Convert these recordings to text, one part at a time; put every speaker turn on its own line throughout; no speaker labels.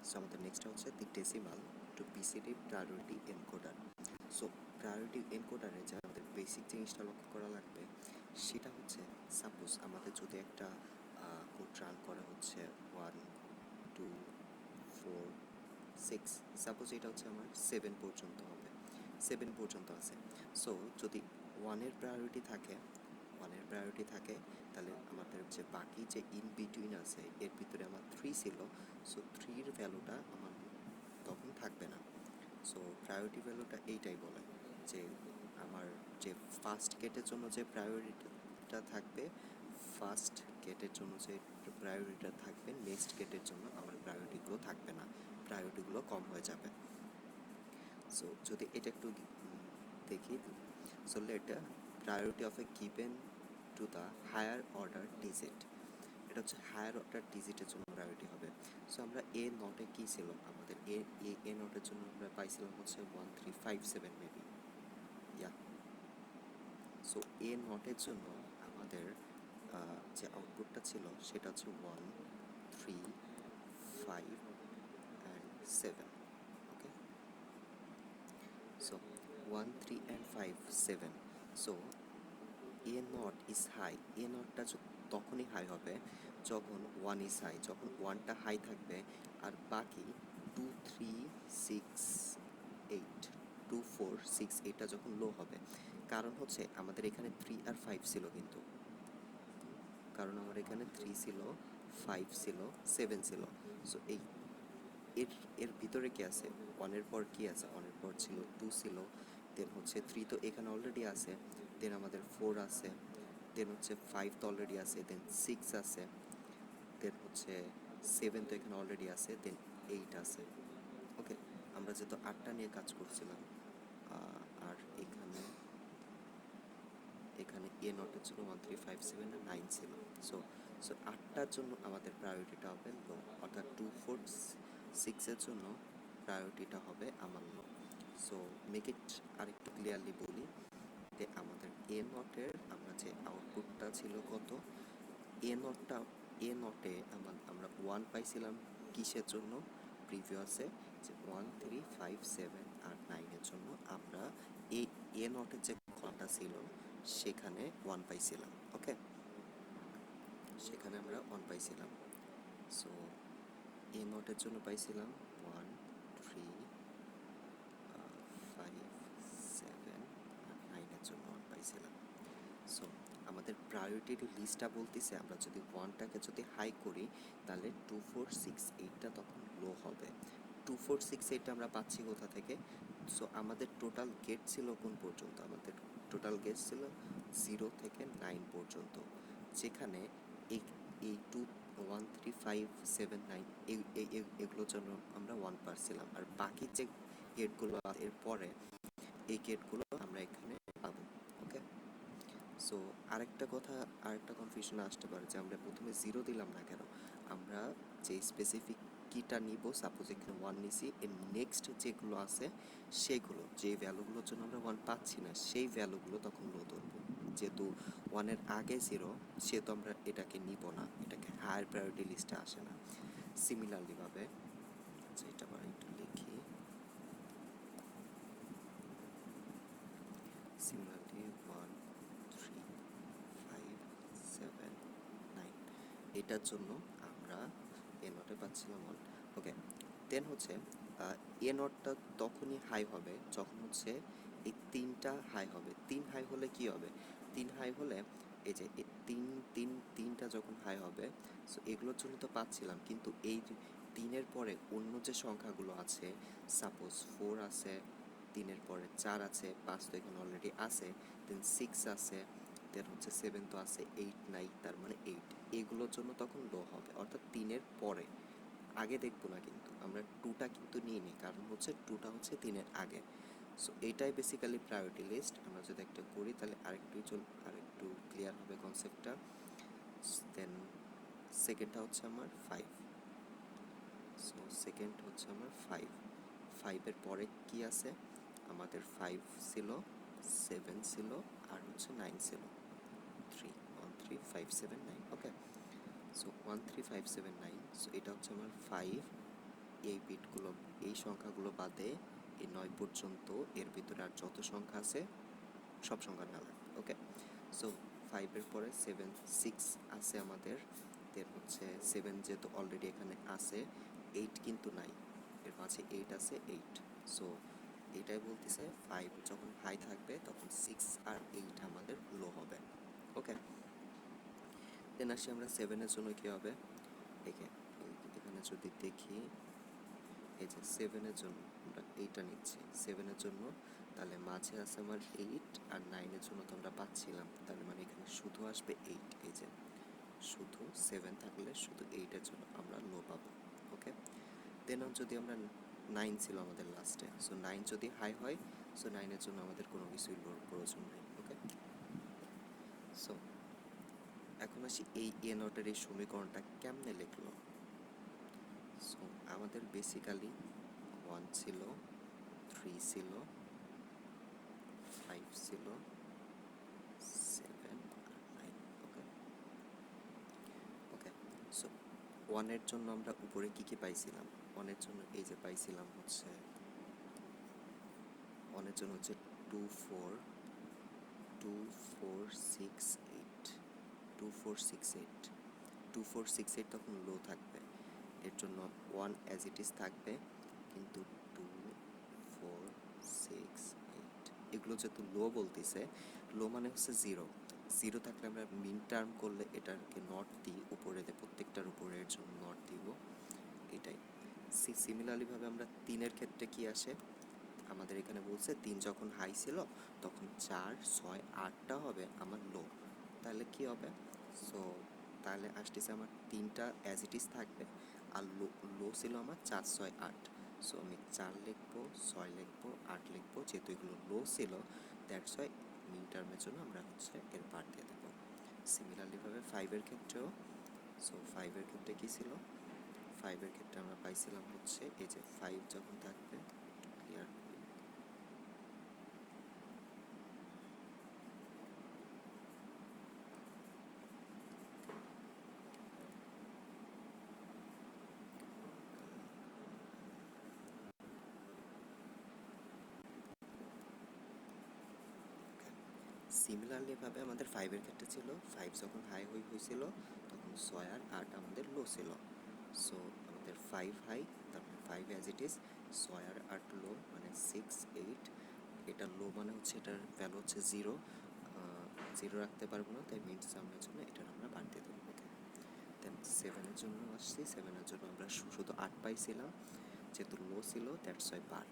So আমাদের next হচ্ছে the decimal to BCD priority encoder. So priority এনকোডারে যে আমাদের বেসিক জিনিসটা লক্ষ্য করা লাগবে সেটা হচ্ছে, সাপোজ আমাদের যদি একটা কোড রান করা হচ্ছে 1 2 4 6, সাপোজ এটা হচ্ছে আমার 7 পর্যন্ত হবে, 7 পর্যন্ত আছে। সো যদি ওয়ানের প্রায়োরিটি থাকে তাহলে আমাদের যে বাকি যে ইন বিটুইন আছে এর ভিতরে আমার 3 ছিল, সো 3-র ভ্যালুটা আমার তখন থাকবে না। সো প্রায়োরিটি ভ্যালুটা এইটাই বলে যে আমার যে ফার্স্ট গেটের জন্য যে প্রায়োরিটিটা থাকবে, ফার্স্ট গেটের জন্য যে প্রায়োরিটিটা থাকবে, নেক্সট গেটের জন্য আমার প্রায়োরিটিগুলো থাকবে না, প্রায়োরিটিগুলো কম হয়ে যাবে। সো যদি এটা একটু দেখি, so let priority of a given to the higher order digit, এটা হচ্ছে হায়ার অর্ডার ডিজিটের জন্য প্রায়োরিটি হবে। সো আমরা এ নটে কী ছিল আমাদের, এ নটের জন্য আমরা পাইছিলাম হচ্ছে 1357 মেবি, ইয়া। সো এ নটের জন্য আমাদের যে আউটপুটটা ছিল সেটা হচ্ছে 1 3 5 and 7, okay. So 1 3 and 5 7, so A not is high, A নটটা তখনই হাই হবে যখন 1 ইজ হাই, যখন 1টা হাই থাকবে আর বাকি 2 3 6 8 2 4 6 এটা যখন লো হবে। কারণ হচ্ছে আমাদের এখানে 3 আর 5 ছিল, কিন্তু কারণ আমার এখানে 3 ছিল, 5 ছিল, 7 ছিল। সো এর এর ভিতরে কি আছে, 1-এর পর কি আছে, 1-এর পর ছিল 2 ছিল, দেন হচ্ছে 3 তো এখানে অলরেডি আছে, দেন আমাদের 4 আছে, দেন হচ্ছে 5 তো অলরেডি আছে, দেন 6 আছে, দেন হচ্ছে 7 তো এখানে অলরেডি আছে, দেন 8 আছে, ওকে। আমরা যেহেতু 8টা নিয়ে কাজ করছিলাম, আর এখানে এ নটের জন্য 1357 আর 9 ছিল। সো 8টার জন্য আমাদের প্রায়োরিটিটা হবে লো, অর্থাৎ 2 4 6-এর জন্য প্রায়োরিটিটা হবে আমার লো। সো মেক ইট আরেকটু ক্লিয়ারলি বলি যে আমাদের এ নটের আমরা যে আউটপুটটা ছিল কত, এ নটে আমরা 1 পাইছিলাম কিসের জন্য, প্রিভিয়াসে যে 1357 আর 9-এর জন্য আমরা এ নটের যে কলটা ছিল সেখানে 1 পাইছিলাম, ওকে, সেখানে আমরা 1 পাইছিলাম। সো এ নটের জন্য পাইছিলাম 1 3 5 7 আর 9-এর জন্য 1 পাইছিলাম। সো আমাদের প্রায়োরিটির লিস্টটা বলতেছে আমরা যদি 1টাকে যদি হাই করি তাহলে 2 4 6 8টা তখন লো হবে। 2 4 6 8টা আমরা পাচ্ছি কোথা থেকে, সো আমাদের টোটাল গেট ছিল কোন পর্যন্ত, আমাদের টোটাল গেট ছিল 0 থেকে 9 পর্যন্ত, যেখানে এই 2 1 3 5 7 9 এগুলোর জন্য আমরা 1 পাচ্ছিলাম, আর বাকি যে গেটগুলো এর পরে এই গেটগুলো আমরা এখানে পাবো, ওকে। সো আরেকটা কনফিউশন আসতে পারে যে আমরা প্রথমে 0 দিলাম না কেন, আমরা যে স্পেসিফিক কিটা নিব, সাপোজ এখানে 1 নিছি, এর নেক্সট যেগুলো আছে সেগুলো যে ভ্যালুগুলোর জন্য আমরা 1 পাচ্ছি না সেই ভ্যালুগুলো তখন লো ধরবো, যেহেতু 1-এর আগে 0 সেহেতু আমরা এটাকে নিব না, এটাকে হায়ার প্রায়োরিটি লিস্টে আসে না। সিমিলারলি ভাবে, আচ্ছা এটা আবার একটু লিখি, সিমিলারলি 1 3 5 7 9 এটার জন্য আমরা এ নটে পাচ্ছিলাম 1, ওকে। দেন হচ্ছে এ নটটা তখনই হাই হবে যখন হচ্ছে এই 3টা হাই হবে। 3 হাই হলে কি হবে, 3 হাই হলে এই যে 3টা যখন হাই হবে, সো এগুলোর জন্য তো পাচ্ছিলাম, কিন্তু এই 3-এর পরে অন্য যে সংখ্যাগুলো আছে, সাপোজ 4 আছে, 3-এর পরে 4 আছে, 5 তো এখানে অলরেডি আছে, দেন 6 আছে, দেন হচ্ছে 7 তো আছে, 8 নাই, তার মানে 8, এগুলোর জন্য তখন লো হবে, অর্থাৎ 3-এর পরে, আগে দেখবো না, কিন্তু আমরা 2টা কিন্তু নিয়ে নিই, কারণ হচ্ছে 2টা হচ্ছে 3-এর আগে। সো এইটাই বেসিক্যালি প্রায়োরিটি লিস্ট। আমরা যদি একটা করি তাহলে আরেকটু ক্লিয়ার হবে কনসেপ্টটা। দেন সেকেন্ডটা হচ্ছে আমার 5, সো সেকেন্ড হচ্ছে আমার 5-এর পরে কি আছে, আমাদের 5 ছিল, 7 ছিল, আর হচ্ছে 9 ছিল, 3 1 3 5 7 9, ওকে। সো 1 3 5 7 9, সো এটা হচ্ছে আমার 5, এই বিটগুলো, এই সংখ্যাগুলো বাদে এই 9 পর্যন্ত এর ভিতরে আর যত সংখ্যা আছে সব সংখ্যা না লাগবে। ওকে, সো 5-এর পরে 7 6 আছে আমাদের, দেন হচ্ছে 7 যেহেতু অলরেডি এখানে আছে, 8 কিন্তু নাই, এর মাঝে 8 আছে, 8। সো এটাই বলতেছে 5 যখন হাই থাকবে তখন 6 আর 8 আমাদের লো হবে। ওকে, দেন আসি আমরা 7-এর জন্য কী হবে। এখানে যদি দেখি, এই যে 7-এর জন্য আমরা এইটা নিচ্ছি 7-এর জন্য, তাহলে মাঝে আছে আমার 8 আর 9-এর জন্য তো আমরা পাচ্ছিলাম, তাহলে মানে এখানে শুধু আসবে 8। এই যে শুধু 7 থাকলে শুধু 8-এর জন্য আমরা লো পাবো। ওকে, দেন যদি আমরা 9 ছিল আমাদের লাস্টে, সো 9 যদি হাই হয়, সো 9-এর জন্য আমাদের কোনো কিছুই লোর প্রয়োজন নেই। ওকে, সো এখন আসি এই এ নটের এই সমীকরণটা কেমনে লিখলো। সো আমাদের বেসিক্যালি 1 ছিল, 3 ছিল, 5 ছিল, 7 আর 9। ওকে, ওকে, সো 1-এর জন্য আমরা উপরে কি কি পাইছিলাম। 1-এর জন্য এই যে পাইছিলাম হচ্ছে 1-এর জন্য হচ্ছে 2 4 2 4 6 8 2 4 6 8 2 4 6 8 তখন লো থাকবে, এর জন্য 1 অ্যাজ ইট ইজ থাকবে, কিন্তু 2 4 6 8 এগুলো যেহেতু লো বলতেছে, লো মানে হচ্ছে 0, 0 থাকলে আমরা মিন টার্ম করলে এটাকে নট দিই উপরে, প্রত্যেকটার উপরে, এর জন্য নট দিব। এটাই সিমিলারলিভাবে আমরা 3-এর ক্ষেত্রে কি আসে, আমাদের এখানে বলছে 3 যখন হাই ছিল তখন 4 6 8টা হবে আমার লো, তাহলে কি হবে। সো তাহলে আসতেছে আমার 3টা অ্যাজ ইট ইজ থাকবে, আর লো ছিল আমার 4 6 8। সো আমি 4 লিখবো, 6 লিখবো, 8 লিখবো, যেহেতু এগুলো লো ছিল, দ্যাটস ওয়াই মিন টার্মের জন্য আমরা হচ্ছে এর পার দিয়ে দেবো। সিমিলারলিভাবে 5-এর ক্ষেত্রেও, সো 5-এর ক্ষেত্রে কী ছিল, 5-এর ক্ষেত্রে আমরা পাইছিলাম হচ্ছে এই যে 5 যখন থাকবে, ক্লিয়ার সিমিলারলিভাবে আমাদের 5-এর ক্ষেত্রে ছিল 5 যখন হাই হয়েছিল তখন 6 আর 8 আমাদের লো ছিল। সো আমাদের 5 হাই, তারপরে 5 অ্যাজ ইট ইজ, 6 আর 8 লো, মানে 6 8। এটা লো মানে হচ্ছে এটার ভ্যালু হচ্ছে 0, 0 রাখতে পারবো না, তাই মিন টার্মের জন্য এটার আমরা বাদ দিয়ে দেবো। ওকে, দেন 7-এর জন্য আসছি, 7-এর জন্য আমরা শুধু 8 পাইছিলাম, যেহেতু লো ছিল দ্যাটস ওয়াই বার,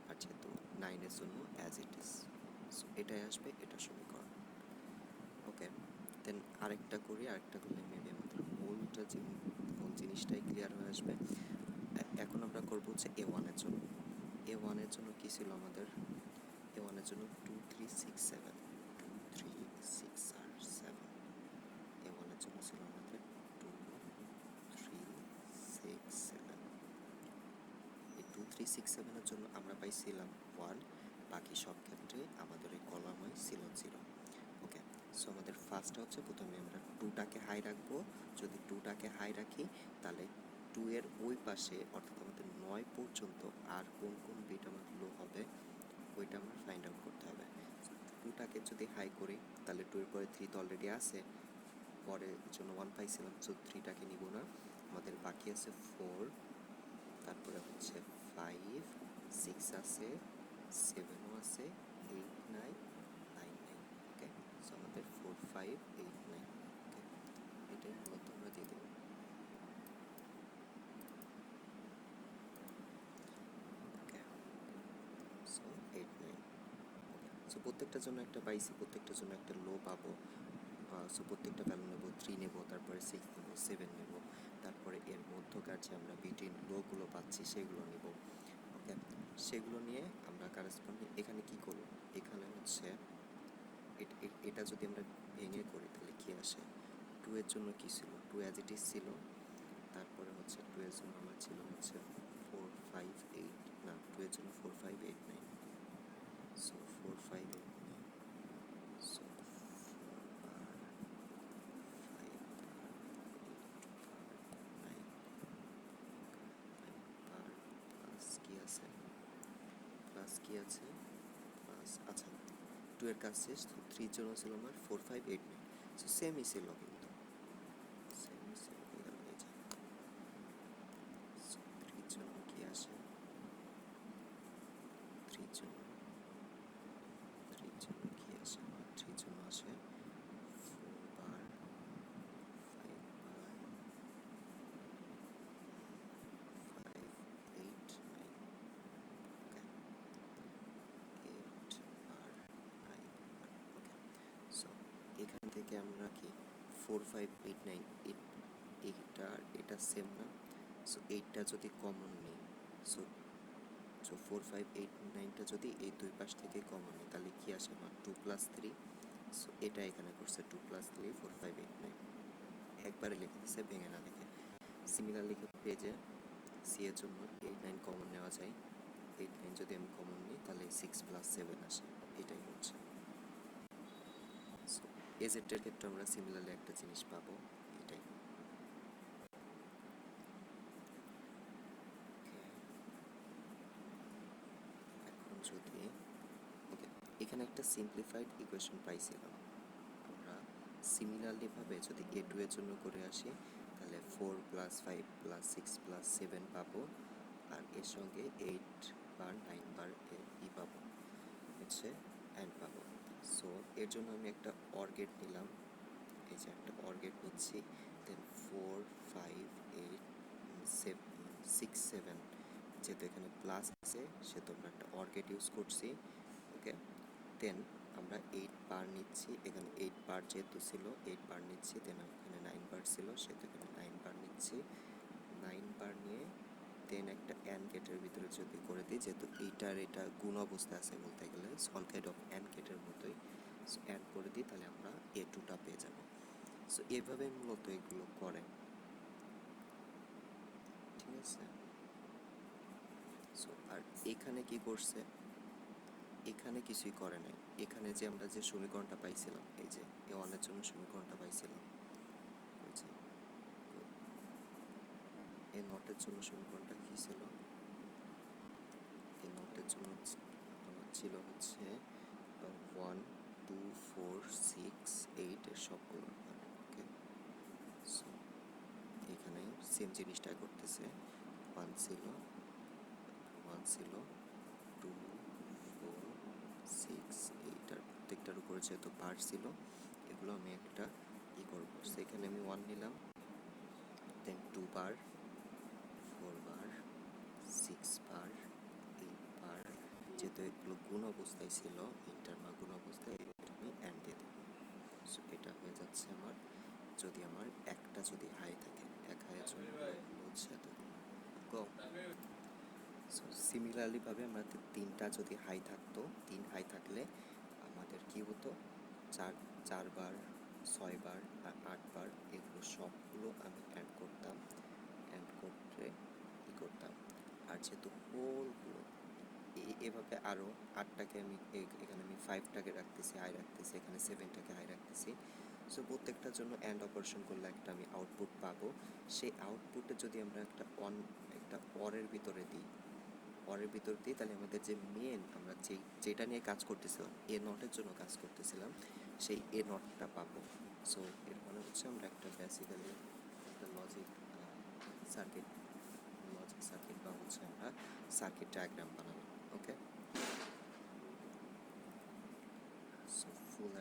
আর যেহেতু 9-এর জন্য অ্যাজ ইট ইজ, সো এটাই আসবে, এটা সমীকরণ। ওকে, দেন আরেকটা করি, আরেকটা করলে মেবি আমাদের মূল জিনিসটাই ক্লিয়ার হয়ে আসবে। এখন আমরা করবো হচ্ছে A1-এর জন্য। A1-এর জন্য কী ছিল আমাদের, A1-এর জন্য 2 3 6 7 2 3 6 আর 7। A1-এর জন্য ছিল আমাদের 2 3 6 7। এই 2 3 6 7-এর জন্য আমরা পাইছিলাম 1, বাকি সব ক্ষেত্রে আমাদের এই কলামে ছিল 0। ওকে, সো আমাদের ফার্স্টটা হচ্ছে প্রথমে আমরা 2টাকে হাই রাখবো, যদি 2টাকে হাই রাখি তাহলে 2-এর ওই পাশে অর্থাৎ আমাদের 9 পর্যন্ত আর কোন কোন বিট আমার লো হবে ওইটা আমরা ফাইন্ড আউট করতে হবে। 2টাকে যদি হাই করি তাহলে 2-এর পরে 3 তো অলরেডি আছে, পরের জন্য 1 পাইছিলাম, সো 3টাকে নিব না, আমাদের বাকি আছে 4, তারপরে হচ্ছে 5 6 আছে, 7ও আছে, 8 9 9 9। ওকে, সো আমাদের 4 5 8 9। ওকে, এটাই মূলত আমরা দিয়ে দেবো। ওকে, সো 8 9। ওকে, সো প্রত্যেকটার জন্য একটা পাইছি, প্রত্যেকটার জন্য একটা লো পাবো। সো প্রত্যেকটা ভ্যালু নেব, 3 নেব, তারপরে 6 নেব, 7 নেব, তারপরে এর মধ্যকার যে আমরা বিটুইন লোগুলো পাচ্ছি সেগুলো নেব। ওকে, সেগুলো নিয়ে আমরা কারেসপন্ডিং এখানে কি করব, এখানে হচ্ছে এটা যদি আমরা ভেঙে করি তাহলে কি আসে। 2-এর জন্য কি ছিল, 2 অ্যাজ ইট ইজ ছিল, তারপরে হচ্ছে 2-এর জন্য আমার ছিল হচ্ছে 4 5 8, না 2-এর জন্য 4 5 8 9, সো 4 5 8 9, সো 4 বার 5 বার 8 বার 9, 5 বার কি আছে প্লাস, আচ্ছা 2 এর কাজ শেষ, তো 3 জন্য ছিল আমার 4 5 8 9, সো সেমই ছিল কিন্তু সেমই ছিল হয়ে গেল এই যে। সো 3 জন্য কি আসে, 3 জন্য 3 জন্য কি আসে আমার, 3 জন্য আসে 4 বার 5 বার 5 8 9, ওকে 8 বার 9 বার, ওকে। সো এখান থেকে আমরা কি 4 5 8 9 এইটা এটা সেম না, সো এইটটা যদি কমন নিই, সো সো 4 5 8 9টা যদি এই দুই পাশ থেকে কমন নিই তাহলে কি আসে আমার 2 প্লাস 3, সো এটা এখানে করছে 2 প্লাস 3 4 5 8 9, একবারে লিখে দিচ্ছে ভেঙে না লিখে। সিমিলারলি পেজে সি এর জন্য 8 9 কমন নেওয়া যায়, 8 9 যদি আমি কমন নিই তাহলে 6 প্লাস 7 আসে, এটাই হচ্ছে। সো এজেটের ক্ষেত্রে আমরা সিমিলারলি একটা জিনিস পাবো, এটাই। এখন যদি ওকে, এখানে একটা সিম্পলিফাইড ইকুয়েশন পাইছিলাম আমরা, সিমিলারলি ভাবে যদি A2 এর জন্য করে আসি তাহলে 4 প্লাস 5 প্লাস 6 প্লাস 7 পাবো, আর এর সঙ্গে 8 বার 9 বার পাবো, হচ্ছে অ্যান্ড পাবো। সো এর জন্য আমি একটা অর গেট নিলাম, এই যে একটা অর গেট নিচ্ছি, দেন 4 5 8 6 7, যেহেতু এখানে প্লাস আছে সেহেতু আমরা একটা অর গেট ইউজ করছি, ওকে। দেন আমরা 8 বার নিচ্ছি, এখানে 8 বার যেহেতু ছিল 8 বার নিচ্ছি, দেন এখানে 9 বার ছিল সেহেতু এখানে 9 বার নিচ্ছি, 9 বার নিয়ে দেন একটা অ্যান্ড গেটের ভিতরে যদি করে দিই, যেহেতু এইটার এটা গুণ অবস্থায় আছে বলতে গেলে অল কাইন্ড অফ অ্যান্ড গেটের মতোই, সো অ্যান্ড করে দিই তাহলে আমরা A2টা পেয়ে যাব। সো এভাবে মূলত এগুলো করে, ঠিক আছে। সো আর এখানে কি করছে, এখানে কিছুই করে নাই, এখানে যে আমরা যে সমীকরণটা পাইছিলাম, এই যে A1 এর জন্য সমীকরণটা পাইছিলাম, ওই যে এ নটের জন্য সমীকরণটা কী ছিল, এই নটের জন্য আমার ছিল হচ্ছে 1 2 4 6 8 এর সবগুলো, ওকে। সো এখানে সেম জিনিসটাই করতেছে, 1 ছিল 2 4 6 8, আর প্রত্যেকটার উপরে যেহেতু বার ছিল এগুলো আমি একটা করবো, সেখানে আমি 1 নিলাম, দেন 2 বার 4 বার 6 বার 8 বার, যেহেতু এগুলো গুণ অবস্থায় ছিল ইন্টার গুণ অবস্থায়, এটা আমি অ্যান্ড দিয়ে দেবো। সো এটা হয়ে যাচ্ছে আমার, যদি আমার একটা যদি হাই থাকে, এক হাইয়ের জন্য হচ্ছে এতগুলো গো। সো সিমিলারলিভাবে আমাদের 3টা যদি হাই থাকতো, 3 হাই থাকলে আমাদের কি হতো, 4 বার 6 বার আর 8 বার এগুলো সবগুলো আমি অ্যাড করতাম, অ্যাড করতে করতাম। আর যেহেতু হোলগুলো এভাবে আরও 8টাকে আমি এখানে আমি 5টাকে রাখতেছি হাই রাখতেছি, এখানে 7টাকে হাই রাখতেছি, সো প্রত্যেকটার জন্য অ্যান্ড অপারেশন করলে একটা আমি আউটপুট পাবো। সেই আউটপুটে যদি আমরা একটা অরের ভিতরে দিই, অরের ভিতর দিই তাহলে আমাদের যে মেন আমরা যেটা নিয়ে কাজ করতেছিলাম, এ নটের জন্য কাজ করতেছিলাম, সেই এ নটটা পাবো। সো এর মানে হচ্ছে আমরা একটা বেসিক্যালি একটা সার্কিট লজিক সার্কিট বা হচ্ছে আমরা সার্কিট ডায়াগ্রাম বানালাম, ওকে। So full